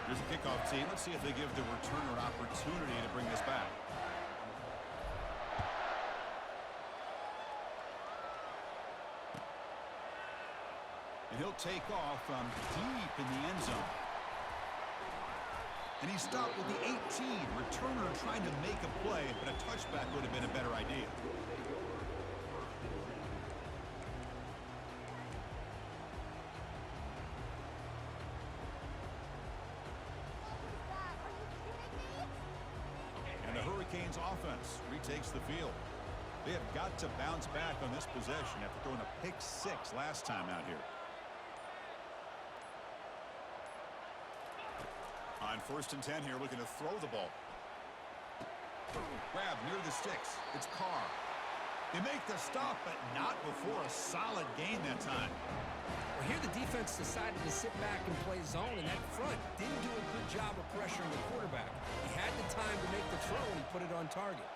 Here's the kickoff team. Let's see if they give the returner an opportunity to bring this back. And he'll take off from deep in the end zone. And he stopped with the 18. Returner trying to make a play, but a touchback would have been a better idea. And the Hurricanes offense retakes the field. They have got to bounce back on this possession after throwing a pick 6 last time out here. On 1st and 10 here, looking to throw the ball. Grab near the sticks. It's Carr. They make the stop, but not before a solid gain that time. Well, here the defense decided to sit back and play zone, and that front didn't do a good job of pressuring the quarterback. He had the time to make the throw, and he put it on target.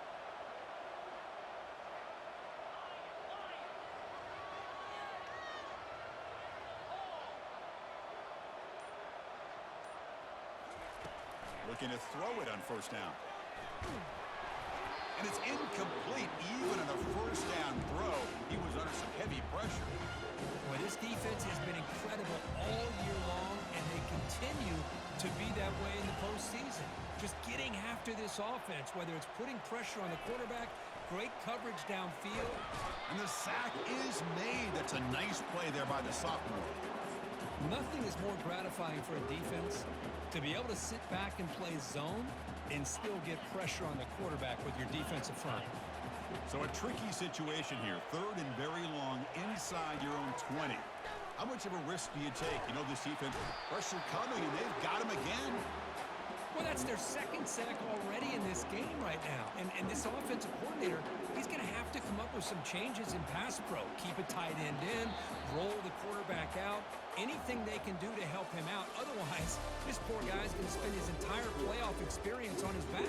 Looking to throw it on 1st down. And it's incomplete. Even on a 1st down throw, he was under some heavy pressure. Well, this defense has been incredible all year long, and they continue to be that way in the postseason. Just getting after this offense, whether it's putting pressure on the quarterback, great coverage downfield. And the sack is made. That's a nice play there by the sophomore. Nothing is more gratifying for a defense to be able to sit back and play zone and still get pressure on the quarterback with your defensive front. So a tricky situation here. 3rd and very long inside your own 20. How much of a risk do you take? You know this defense, pressure coming, and they've got him again. Well, that's their 2nd sack already in this game right now. And this offensive coordinator, he's going to have to come up with some changes in pass pro. Keep a tight end in, roll the quarterback out, anything they can do to help him out. Otherwise, this poor guy's going to spend his entire playoff experience on his back.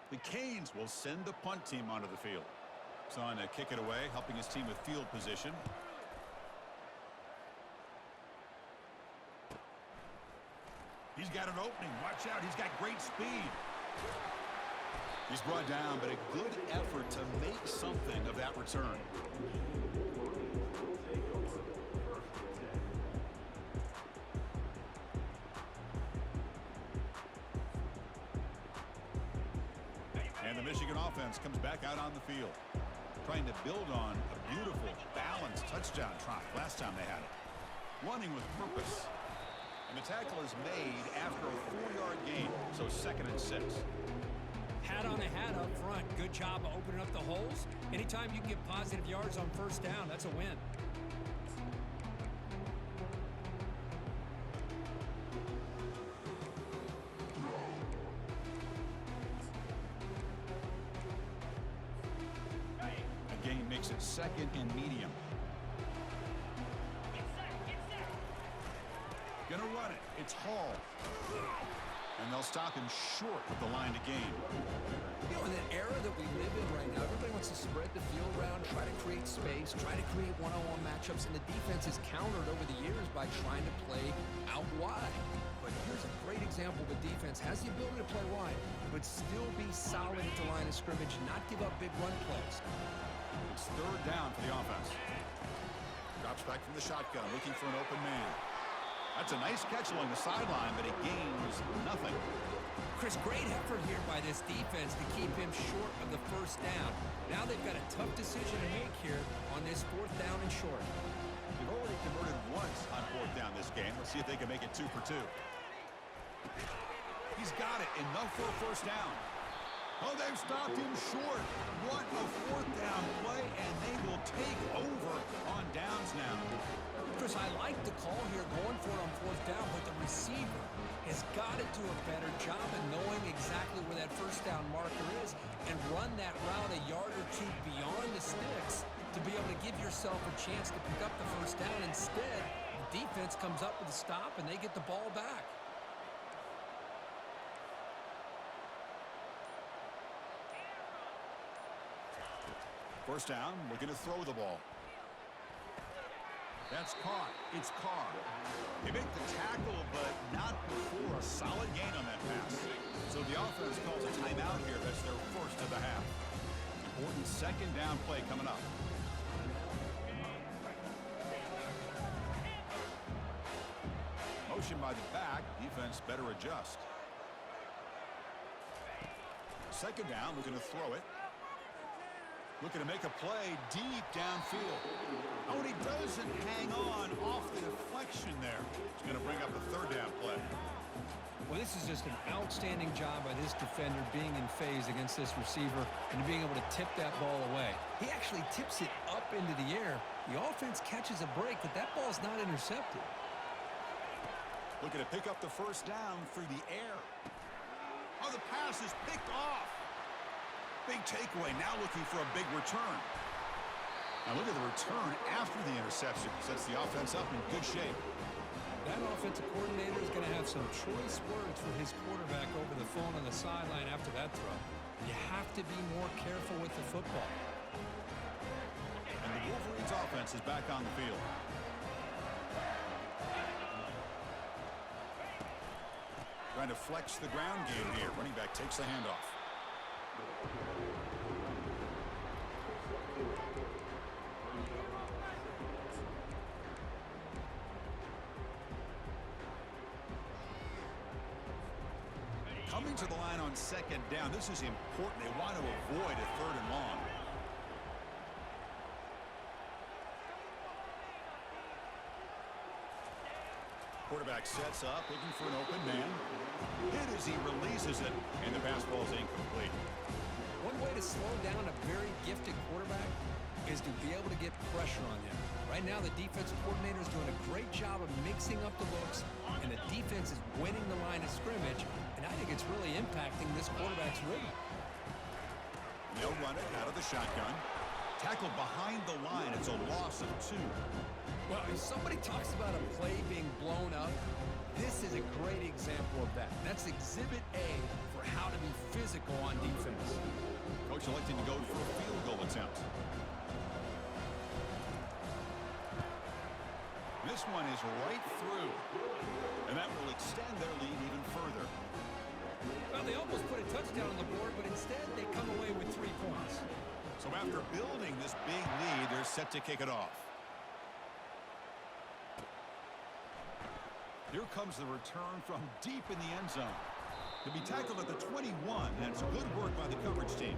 The Canes will send the punt team onto the field. Son to kick it away, helping his team with field position. He's got an opening. Watch out. He's got great speed. He's brought down, but a good effort to make something of that return. And the Michigan offense comes back out on the field, trying to build on a beautiful, balanced touchdown drive last time they had it. Running with purpose. And the tackle is made after a 4-yard gain, so 2nd and 6. Hat on a hat up front. Good job of opening up the holes. Anytime you can get positive yards on 1st down, that's a win. The gain makes it 2nd and medium. Gonna run it. It's Hall. And they'll stop him short of the line to gain. You know, in the era that we live in right now, everybody wants to spread the field around, try to create space, try to create one-on-one matchups, and the defense is countered over the years by trying to play out wide. But here's a great example of a defense has the ability to play wide, but still be solid at the line of scrimmage, not give up big run plays. It's 3rd down for the offense. Drops back from the shotgun, looking for an open man. That's a nice catch along the sideline, but it gains nothing. Chris, great effort here by this defense to keep him short of the 1st down. Now they've got a tough decision to make here on this 4th down and short. They've already converted once on 4th down this game. Let's see if they can make it 2 for 2. He's got it. Enough for a 1st down. Oh, they've stopped him short. What a 4th down play, and they will take over on downs now. Chris, I like the call here going for it on 4th down, but the receiver has got to do a better job of knowing exactly where that 1st down marker is and run that route a yard or 2 beyond the sticks to be able to give yourself a chance to pick up the 1st down. Instead, the defense comes up with a stop and they get the ball back. 1st down, looking to throw the ball. That's caught. It's Carr. They make the tackle, but not before a solid gain on that pass. So the offense calls a timeout here. That's their first of the half. Important second down play coming up. Motion by the back. Defense better adjust. Second down, looking to throw it. Looking to make a play deep downfield. Oh, and he doesn't hang on off the deflection there. He's going to bring up a third down play. Well, this is just an outstanding job by this defender being in phase against this receiver and being able to tip that ball away. He actually tips it up into the air. The offense catches a break, but that ball's not intercepted. Looking to pick up the first down through the air. Oh, the pass is picked off. Big takeaway, now looking for a big return. Now look at the return after the interception. Sets the offense up in good shape. That offensive coordinator is going to have some choice words for his quarterback over the phone on the sideline after that throw. You have to be more careful with the football. And the Wolverines offense is back on the field. Trying to flex the ground game here. Running back takes the handoff. Coming to the line on second down. This is important. They want to avoid a third and long. Quarterback sets up, looking for an open man. Hit as he releases it, and the pass ball is incomplete. One way to slow down a very gifted quarterback is to be able to get pressure on him. Right now, the defensive coordinator is doing a great job of mixing up the looks, and the defense is winning the line of scrimmage, and I think it's really impacting this quarterback's rhythm. They'll run it out of the shotgun. Tackled behind the line. It's a loss of 2. Well, if somebody talks about a play being blown up, this is a great example of that. That's exhibit A for how to be physical on defense. Coach electing to go for a field goal attempt. This one is right through, and that will extend their lead even further. Well, they almost put a touchdown on the board, but instead they come away with 3 points. So after building this big lead, they're set to kick it off. Here comes the return from deep in the end zone. To be tackled at the 21, that's good work by the coverage team.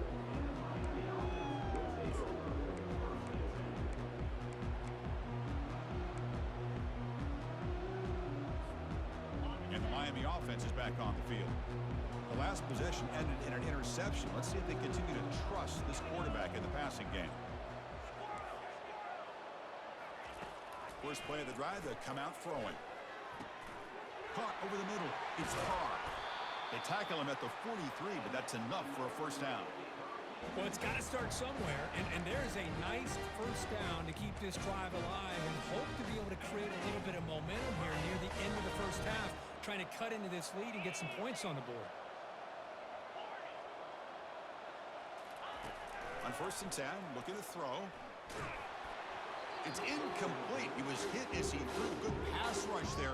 And the Miami offense is back on the field. The last possession ended in an interception. Let's see if they continue to trust this quarterback in the passing game. First play of the drive, they come out throwing. Caught over the middle. It's Carr. They tackle him at the 43, but that's enough for a first down. Well, it's got to start somewhere, and there's a nice first down to keep this drive alive and hope to be able to create a little bit of momentum here near the end of the first half, trying to cut into this lead and get some points on the board. On 1st and 10, looking to throw. It's incomplete. He was hit as he threw. Good pass rush there.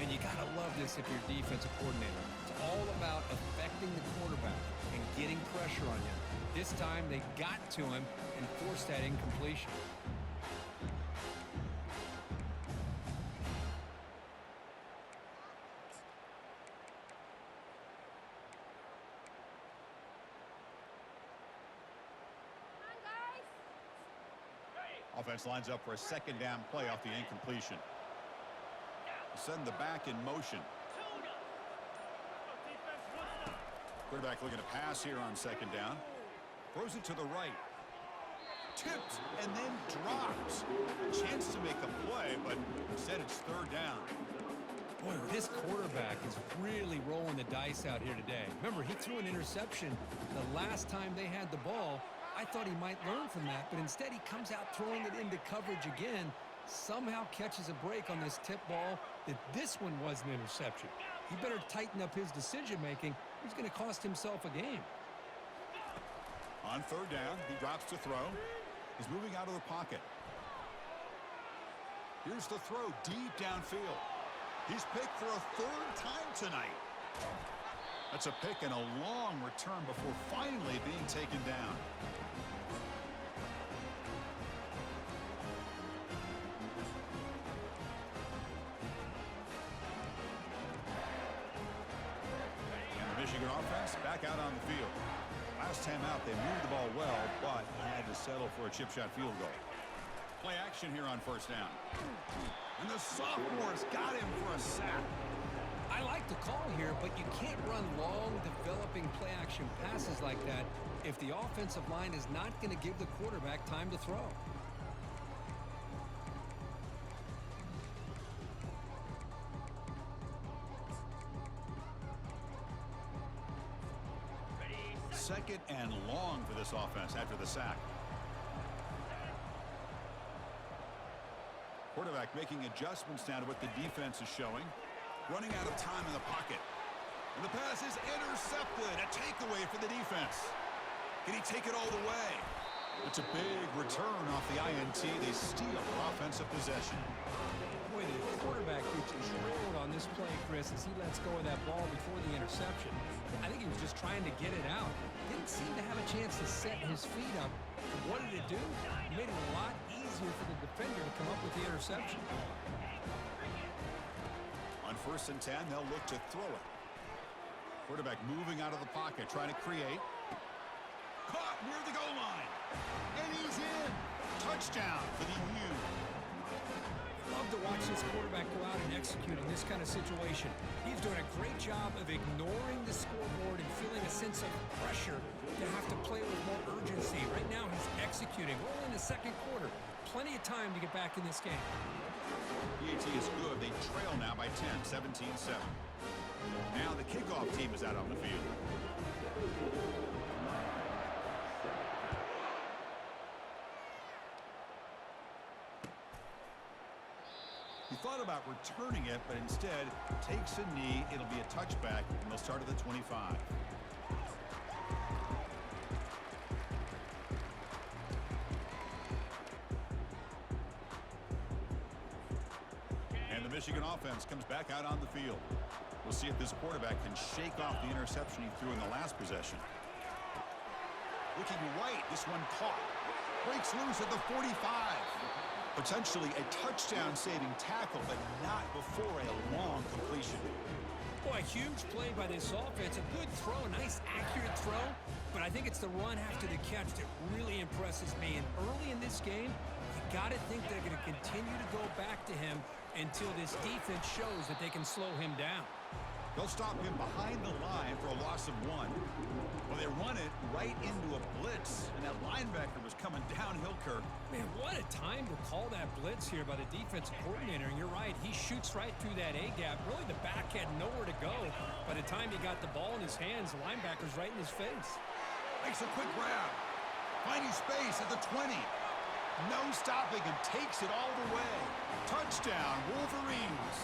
And you got to love this if you're defensive coordinator. It's all about affecting the quarterback and getting pressure on him. This time they got to him and forced that incompletion. Offense lines up for a second down play off the incompletion. Send the back in motion. Quarterback looking to pass here on second down. Throws it to the right. Tipped and then drops. Chance to make a play, but instead it's third down. Boy, this quarterback is really rolling the dice out here today. Remember, he threw an interception the last time they had the ball. I thought he might learn from that, but instead he comes out throwing it into coverage again, somehow catches a break on this tip ball that this one was an interception. He better tighten up his decision-making. He's going to cost himself a game. On third down, he drops to throw. He's moving out of the pocket. Here's the throw deep downfield. He's picked for a third time tonight. That's a pick and a long return before finally being taken down. And the Michigan offense back out on the field. Last time out, they moved the ball well, but had to settle for a chip shot field goal. Play action here on first down. And the sophomore's got him for a sack. I like the call here, but you can't run long, developing play-action passes like that if the offensive line is not going to give the quarterback time to throw. Second and long for this offense after the sack. Quarterback making adjustments now to what the defense is showing. Running out of time in the pocket. And the pass is intercepted. A takeaway for the defense. Can he take it all the way? It's a big return off the INT. They steal their offensive possession. Boy, the quarterback gets drilled on this play, Chris, as he lets go of that ball before the interception. I think he was just trying to get it out. Didn't seem to have a chance to set his feet up. What did it do? It made it a lot easier for the defender to come up with the interception. On first and 10, they'll look to throw it. Quarterback moving out of the pocket, trying to create. Caught near the goal line. And he's in. Touchdown for the U. Love to watch this quarterback go out and execute in this kind of situation. He's doing a great job of ignoring the scoreboard and feeling a sense of pressure to have to play with more urgency. Right now, he's executing. We're in the second quarter. Plenty of time to get back in this game. PAT is good. They trail now by 10, 17-7. Now the kickoff team is out on the field. He thought about returning it, but instead takes a knee. It'll be a touchback, and they'll start at the 25. And the Michigan offense comes back out on the field. We'll see if this quarterback can shake off the interception he threw in the last possession. Looking right, this one caught. Breaks loose at the 45. Potentially a touchdown-saving tackle, but not before a long completion. Boy, a huge play by this offense. A good throw, a nice accurate throw. But I think it's the run after the catch that really impresses me. And early in this game, you got to think they're going to continue to go back to him until this defense shows that they can slow him down. They'll stop him behind the line for a loss of 1. Well, they run it right into a blitz, and that linebacker was coming downhill, Kirk. Man, what a time to call that blitz here by the defensive coordinator. And you're right, he shoots right through that A-gap. Really, the back had nowhere to go. By the time he got the ball in his hands, the linebacker's right in his face. Makes a quick grab. Finding space at the 20. No stopping him. Takes it all the way. Touchdown, Wolverines.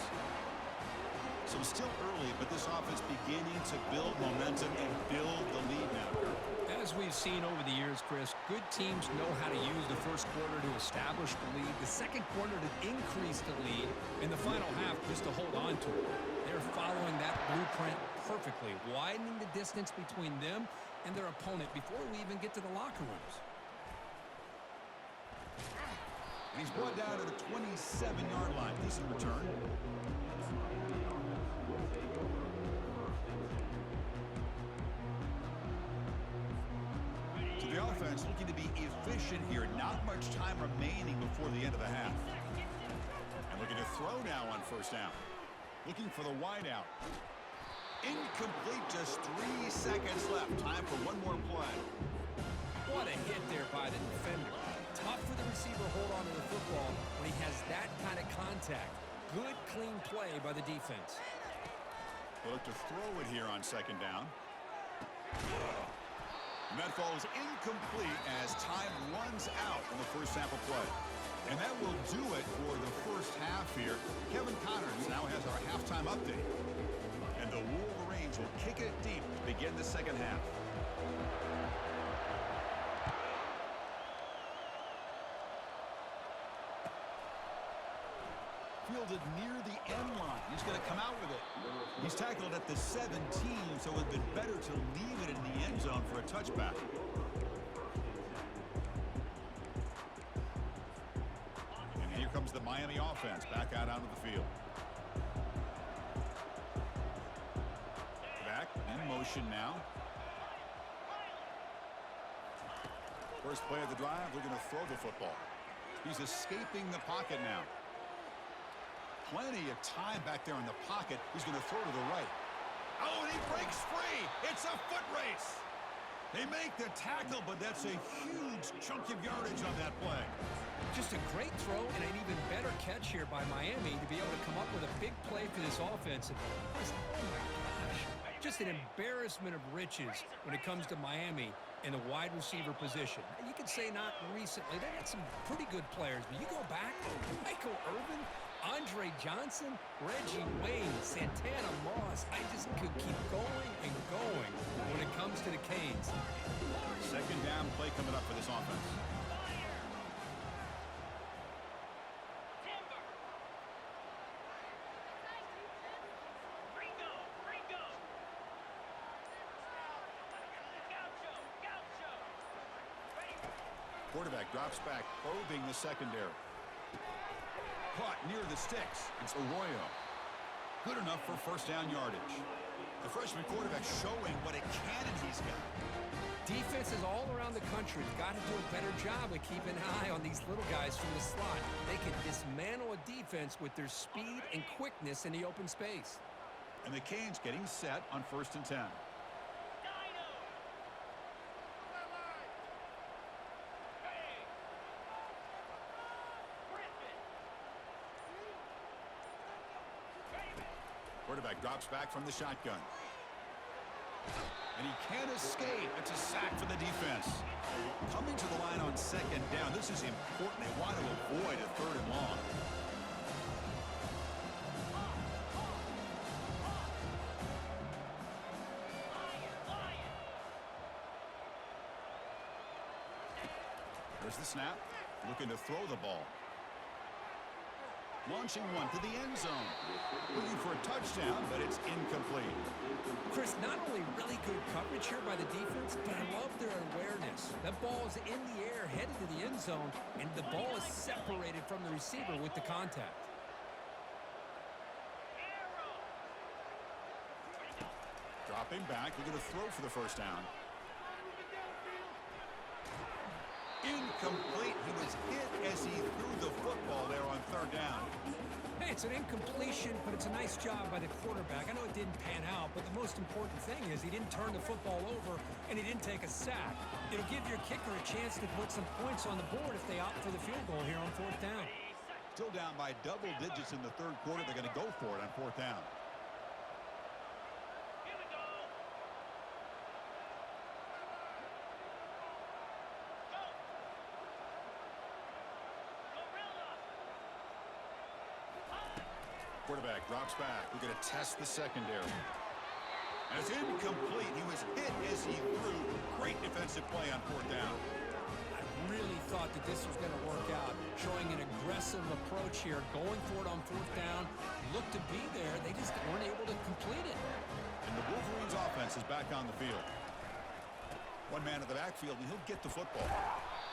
So still early, but this offense beginning to build momentum and build the lead now. As we've seen over the years, Chris, good teams know how to use the first quarter to establish the lead, the second quarter to increase the lead, and the final half just to hold on to it. They're following that blueprint perfectly, widening the distance between them and their opponent before we even get to the locker rooms. And he's brought down to the 27-yard line. Decent return. The offense looking to be efficient here. Not much time remaining before the end of the half. And looking to throw now on first down. Looking for the wideout. Incomplete, just 3 seconds left. Time for one more play. What a hit there by the defender. Tough for the receiver to hold on to the football when he has that kind of contact. Good, clean play by the defense. They'll look to throw it here on second down. And that falls incomplete as time runs out in the first half of play. And that will do it for the first half here. Kevin Connors now has our halftime update. And the Wolverines will kick it deep to begin the second half. fielded near the end line. He's going to come out with it. He's tackled at the 17, so it would have been better to leave it in the end zone for a touchback. And here comes the Miami offense back out onto the field. Back in motion now. First play of the drive, they're going to throw the football. He's escaping the pocket now. Plenty of time back there in the pocket. He's going to throw to the right. Oh, and he breaks free. It's a foot race. They make the tackle, but that's a huge chunk of yardage on that play. Just a great throw and an even better catch here by Miami to be able to come up with a big play for this offense. And oh my gosh, just an embarrassment of riches when it comes to Miami in the wide receiver position. You could say not recently. They had some pretty good players, but you go back, Michael Irvin, Andre Johnson, Reggie Wayne, Santana Moss. I just could keep going and going when it comes to the Canes. Second down play coming up for this offense. Quarterback drops back, probing the secondary. Caught near the sticks. It's Arroyo. Good enough for first down yardage. The freshman quarterback showing what a cannon he's got. Defenses all around the country have got to do a better job of keeping an eye on these little guys from the slot. They can dismantle a defense with their speed and quickness in the open space. And the Canes getting set on 1st and 10. Quarterback drops back from the shotgun. And he can't escape. It's a sack for the defense. Coming to the line on second down. This is important. They want to avoid a 3rd and long. There's the snap. Looking to throw the ball. Launching one to the end zone. Looking for a touchdown, but it's incomplete. Chris, not only really good coverage here by the defense, but I love their awareness. That ball is in the air, headed to the end zone, and the ball is separated from the receiver with the contact. Dropping back, looking to throw for the first down. Incomplete. He was hit as he threw the football there on 3rd down. Hey, it's an incompletion, but it's a nice job by the quarterback. I know it didn't pan out, but the most important thing is he didn't turn the football over and he didn't take a sack. It'll give your kicker a chance to put some points on the board if they opt for the field goal here on 4th down. Still down by double digits in the 3rd quarter. They're going to go for it on 4th down. Quarterback drops back. We're going to test the secondary. As incomplete, he was hit as he threw. Great defensive play on 4th down. I really thought that this was going to work out, showing an aggressive approach here, going for it on 4th down. Looked to be there. They just weren't able to complete it. And the Wolverines' offense is back on the field. One man at the backfield, and he'll get the football.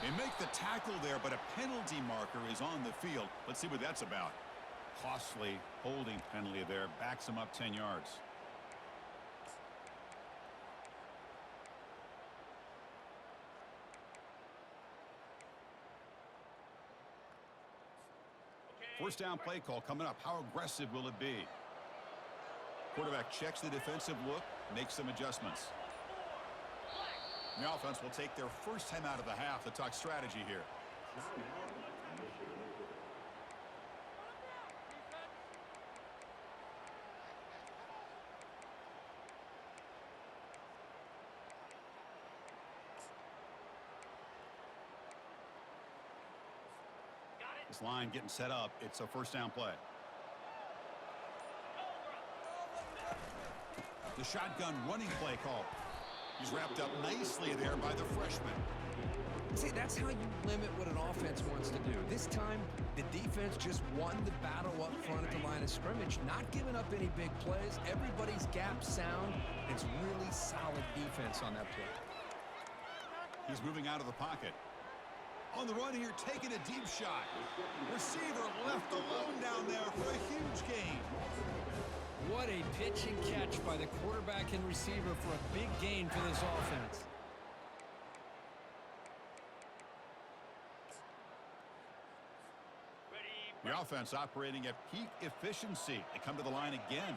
They make the tackle there, but a penalty marker is on the field. Let's see what that's about. Costly holding penalty there. Backs him up 10 yards. First down play call coming up. How aggressive will it be? Quarterback checks the defensive look, makes some adjustments. The offense will take their first time out of the half to talk strategy here. This line getting set up. It's a first down play. The shotgun running play call. He's wrapped up nicely there by the freshman. See, that's how you limit what an offense wants to do. This time, the defense just won the battle up front at the line of scrimmage, not giving up any big plays. Everybody's gap sound. It's really solid defense on that play. He's moving out of the pocket. On the run here, taking a deep shot. Receiver left alone down there for a huge gain. What a pitch and catch by the quarterback and receiver for a big gain for this offense. The offense operating at peak efficiency. They come to the line again.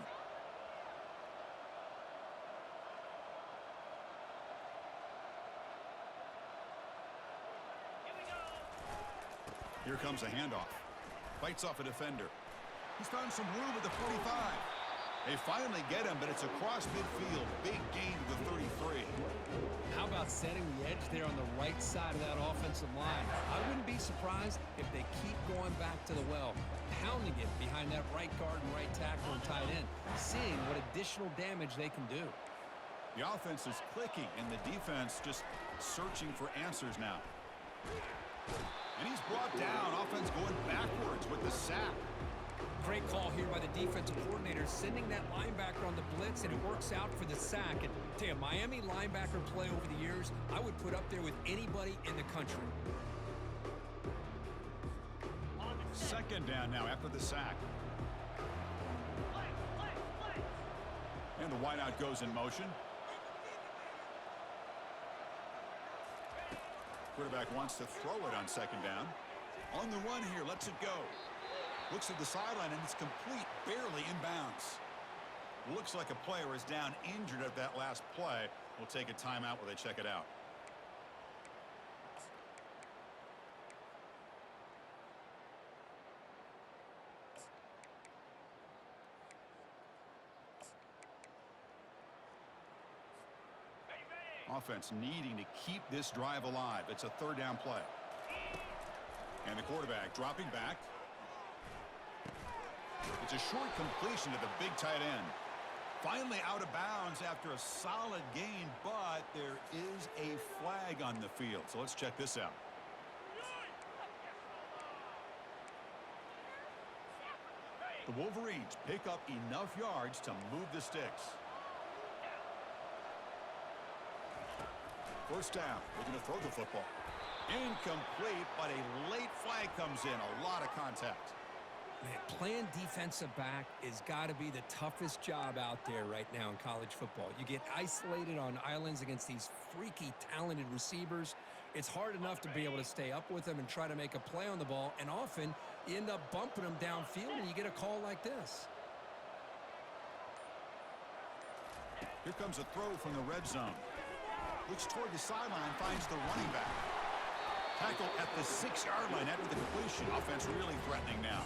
Here comes a handoff. Fights off a defender. He's found some room at the 45. They finally get him, but it's across midfield. Big gain to the 33. How about setting the edge there on the right side of that offensive line? I wouldn't be surprised if they keep going back to the well, pounding it behind that right guard and right tackle and tight end, seeing what additional damage they can do. The offense is clicking, and the defense just searching for answers now. And he's brought down. Offense going backwards with the sack. Great call here by the defensive coordinator, sending that linebacker on the blitz, and it works out for the sack. And tell you, Miami linebacker play over the years, I would put up there with anybody in the country. Second down now after the sack. And the wideout goes in motion. Quarterback wants to throw it on second down. On the run here, lets it go. Looks at the sideline, and it's complete, barely in bounds. Looks like a player is down injured at that last play. We'll take a timeout while they check it out. Offense needing to keep this drive alive. It's a third down play. And the quarterback dropping back. It's a short completion to the big tight end. Finally out of bounds after a solid gain, but there is a flag on the field. So let's check this out. The Wolverines pick up enough yards to move the sticks. First down, looking to throw the football. Incomplete, but a late flag comes in. A lot of contact. Man, playing defensive back has got to be the toughest job out there right now in college football. You get isolated on islands against these freaky, talented receivers. It's hard enough to be able to stay up with them and try to make a play on the ball, and often you end up bumping them downfield and you get a call like this. Here comes a throw from the red zone. Looks toward the sideline, finds the running back. Tackle at the 6-yard line after the completion. Offense really threatening now.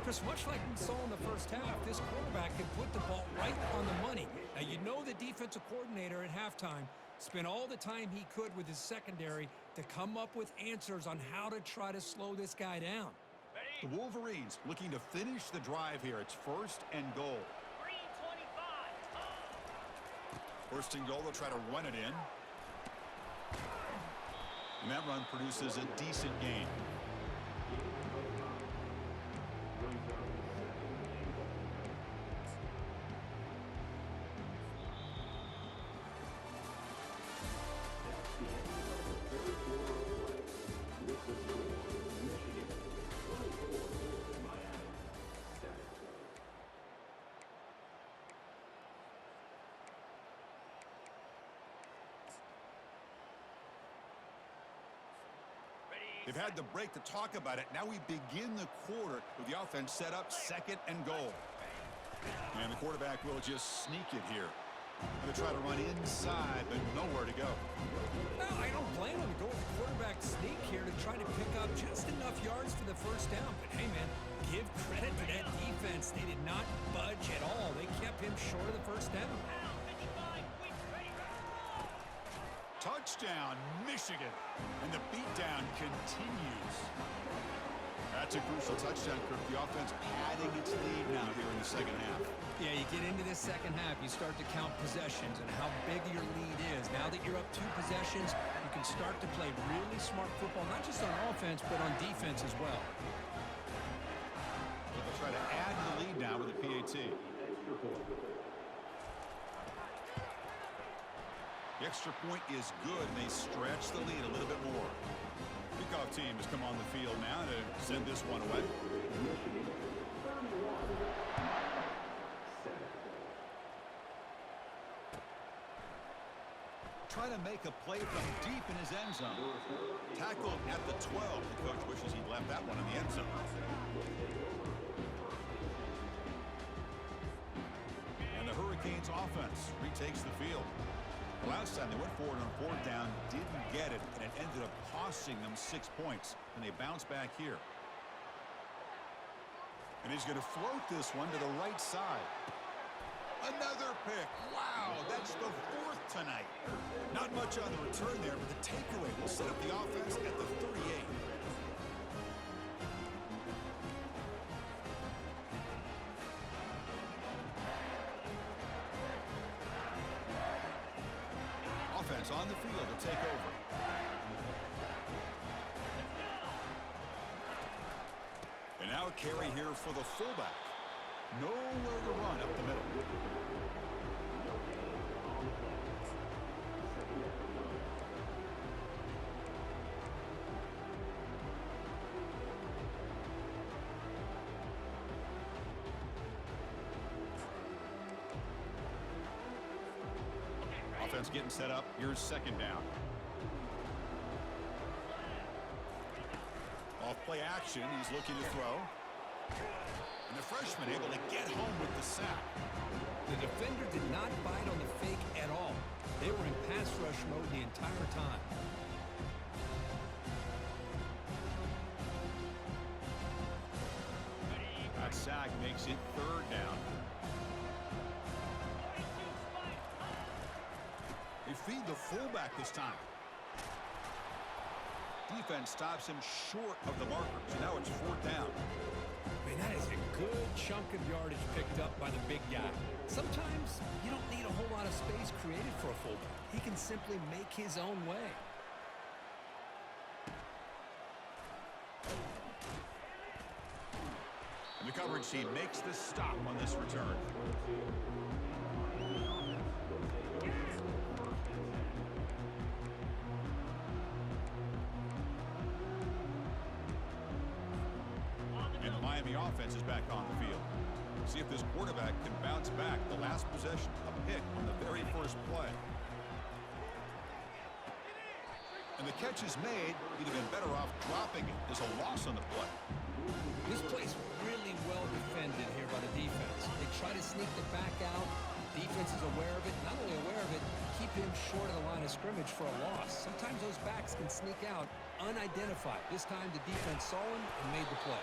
Because much like we saw in the first half, this quarterback can put the ball right on the money. Now, you know the defensive coordinator at halftime spent all the time he could with his secondary to come up with answers on how to try to slow this guy down. The Wolverines looking to finish the drive here. It's first and goal. 3:25. First and goal, they'll try to run it in. And that run produces a decent gain. They've had the break to talk about it. Now we begin the quarter with the offense set up second and goal. And the quarterback will just sneak it here. Going to try to run inside, but nowhere to go. No, I don't blame him to go with the quarterback sneak here to try to pick up just enough yards for the first down. But hey, man, give credit to that defense. They did not budge at all. They kept him short of the first down. Touchdown, Michigan. And the beatdown continues. That's a crucial touchdown, Kirk. The offense padding its lead now here in the second half. Yeah, you get into this second half, you start to count possessions and how big your lead is. Now that you're up 2 possessions, you can start to play really smart football, not just on offense, but on defense as well. They'll try to add to the lead now with a PAT. The extra point is good, and they stretch the lead a little bit more. Kickoff team has come on the field now to send this one away. Trying to make a play from deep in his end zone. Tackled at the 12. The coach wishes he'd left that one in the end zone. And the Hurricanes offense retakes the field. Last time they went forward on 4th down, didn't get it, and it ended up costing them 6 points. And they bounce back here. And he's going to float this one to the right side. Another pick. Wow, that's the 4th tonight. Not much on the return there, but the takeaway will set up the offense at the 38. Offense on the field to take over. And now a carry here for the fullback. Nowhere to run up the middle. Offense getting set up. Here's 2nd down. Off play action. He's looking to throw. And the freshman able to get home with the sack. The defender did not bite on the fake at all. They were in pass rush mode the entire time. That sack makes it 3rd down. They feed the fullback this time. Defense stops him short of the marker, so now it's 4th down. Man, that is a good chunk of yardage picked up by the big guy. Sometimes you don't need a whole lot of space created for a fullback. He can simply make his own way. And the coverage team makes the stop on this return. And the Miami offense is back on the field. See if this quarterback can bounce back. The last possession, a pick on the very first play. And the catch is made. He'd have been better off dropping it. There's a loss on the play. This play's really well defended here by the defense. They try to sneak the back out. The defense is aware of it. Not only aware of it, keep him short of the line of scrimmage for a loss. Sometimes those backs can sneak out unidentified. This time the defense saw him and made the play.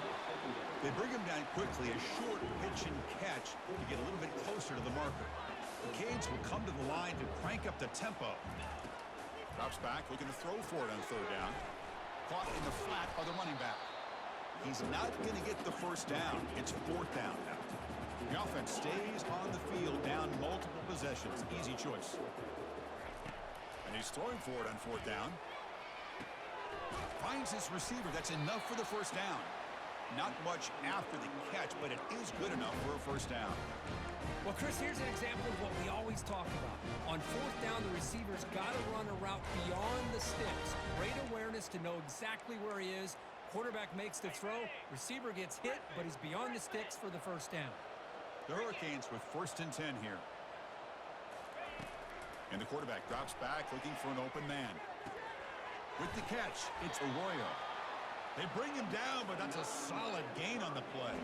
They bring him down quickly, a short pitch and catch to get a little bit closer to the marker. The Canes will come to the line to crank up the tempo. Drops back, looking to throw for it on 3rd down. Caught in the flat by the running back. He's not going to get the first down. It's 4th down now. The offense stays on the field, down multiple possessions. Easy choice. And he's throwing for it on 4th down. Finds his receiver. That's enough for the first down. Not much after the catch, but it is good enough for a first down. Well, Chris, here's an example of what we always talk about. On 4th down, the receiver's got to run a route beyond the sticks. Great awareness to know exactly where he is. Quarterback makes the throw. Receiver gets hit, but he's beyond the sticks for the first down. The Hurricanes with 1st and 10 here. And the quarterback drops back looking for an open man. With the catch, it's Arroyo. They bring him down, but that's a solid gain on the play.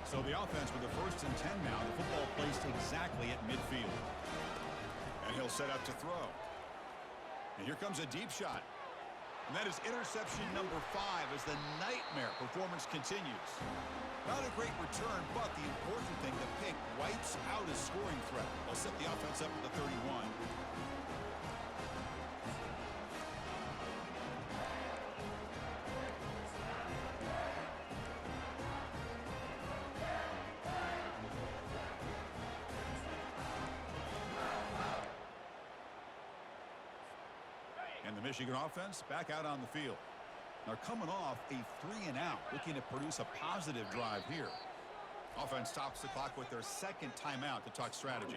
So the offense with the 1st and 10 now. The football placed exactly at midfield. And he'll set up to throw. And here comes a deep shot. And that is interception number 5 as the nightmare performance continues. Not a great return, but the important thing, the pick wipes out a scoring threat. They'll set the offense up at the 31. And the Michigan offense back out on the field. They're coming off a 3-and-out, looking to produce a positive drive here. Offense stops the clock with their second timeout to talk strategy.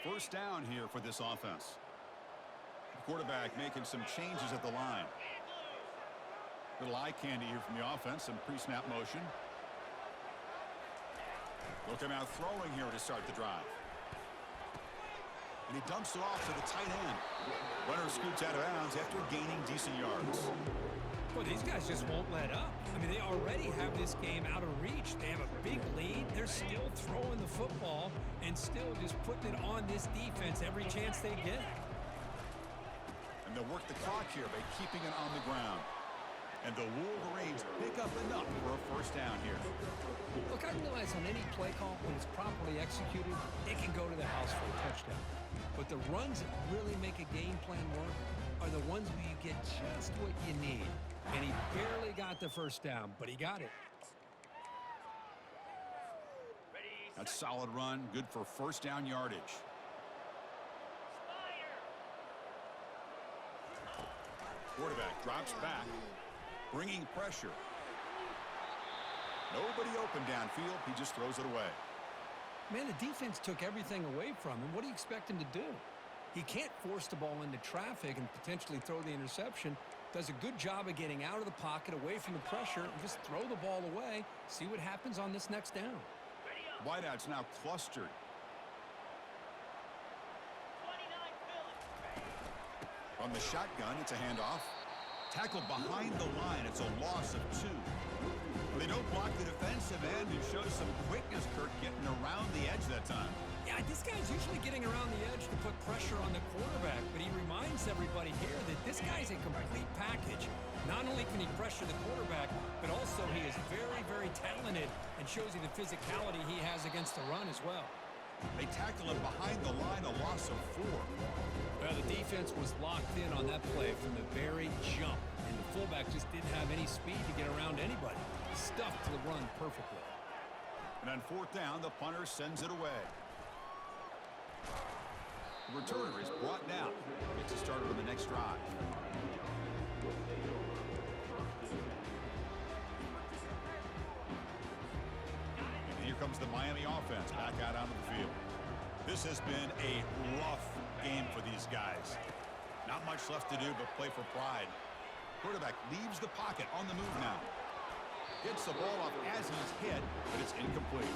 First down here for this offense. The quarterback making some changes at the line. Little eye candy here from the offense, some pre-snap motion. They'll come out throwing here to start the drive. And he dumps it off to the tight end. Runner scoots out of bounds after gaining decent yards. Well, these guys just won't let up. I mean, they already have this game out of reach. They have a big lead. They're still throwing the football and still just putting it on this defense every chance they get. And they'll work the clock here by keeping it on the ground. And the Wolverines pick up enough for a first down here. Look, I realize on any play call, when it's properly executed, it can go to the house for a touchdown. But the runs that really make a game plan work are the ones where you get just what you need. And he barely got the first down, but he got it. That's a solid run, good for first down yardage. Quarterback drops back, bringing pressure. Nobody open downfield. He just throws it away. Man, the defense took everything away from him. What do you expect him to do? He can't force the ball into traffic and potentially throw the interception. Does a good job of getting out of the pocket, away from the pressure, and just throw the ball away. See what happens on this next down. Wideouts now clustered. From the shotgun, it's a handoff. Tackled behind the line. It's a loss of 2. They don't block the defensive end and show some quickness, Kirk, getting around the edge that time. Yeah, this guy's usually getting around the edge to put pressure on the quarterback, but he reminds everybody here that this guy's a complete package. Not only can he pressure the quarterback, but also he is very, very talented and shows you the physicality he has against the run as well. They tackle him behind the line, a loss of 4. Well, the defense was locked in on that play from the very jump, and the fullback just didn't have any speed to get around anybody. Stuffed the run perfectly. And on fourth down, the punter sends it away. The returner is brought down. Gets it started on the next drive. And here comes the Miami offense back out onto the field. This has been a rough game for these guys. Not much left to do but play for pride. Quarterback leaves the pocket on the move now. Gets the ball off as he's hit, but it's incomplete.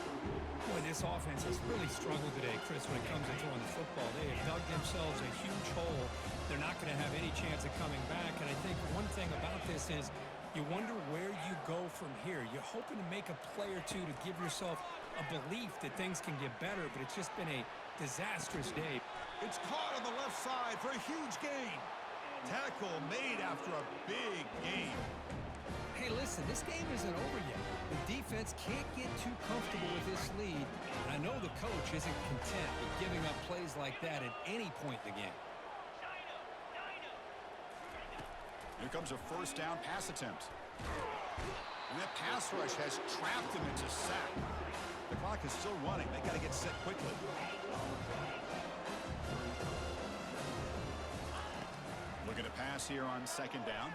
Boy, this offense has really struggled today, Chris, when it comes to throwing the football. They have dug themselves a huge hole. They're not going to have any chance of coming back. And I think one thing about this is you wonder where you go from here. You're hoping to make a play or two to give yourself a belief that things can get better, but it's just been a disastrous day. It's caught on the left side for a huge gain. Tackle made after a big gain. Hey, listen, this game isn't over yet. The defense can't get too comfortable with this lead. And I know the coach isn't content with giving up plays like that at any point in the game. Here comes a first down pass attempt. And that pass rush has trapped him into sack. The clock is still running. They got to get set quickly. Looking to pass here on second down.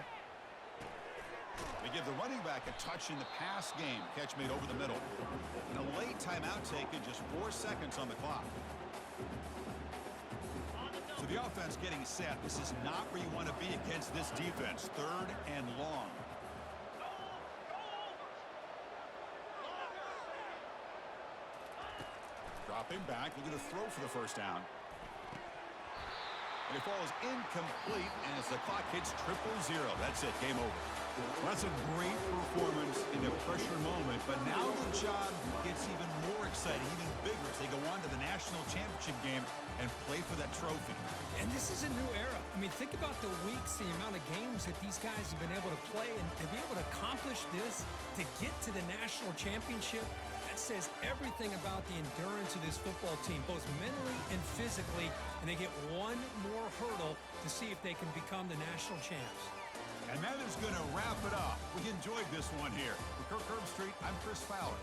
They give the running back a touch in the pass game. Catch made over the middle. And a late timeout taken, just 4 seconds on the clock. So the offense getting set. This is not where you want to be against this defense. Third and long. Dropping back, looking to throw for the first down. And it falls incomplete as the clock hits 0-0. That's it, game over. Well, that's a great performance in a pressure moment, but now the job gets even more exciting, even bigger as they go on to the national championship game and play for that trophy. And this is a new era. I mean, think about the weeks, the amount of games that these guys have been able to play, and to be able to accomplish this, to get to the national championship, that says everything about the endurance of this football team, both mentally and physically, and they get one more hurdle to see if they can become the national champs. And that is going to wrap it up. We enjoyed this one here. For Kirk Herbstreit, I'm Chris Fowler.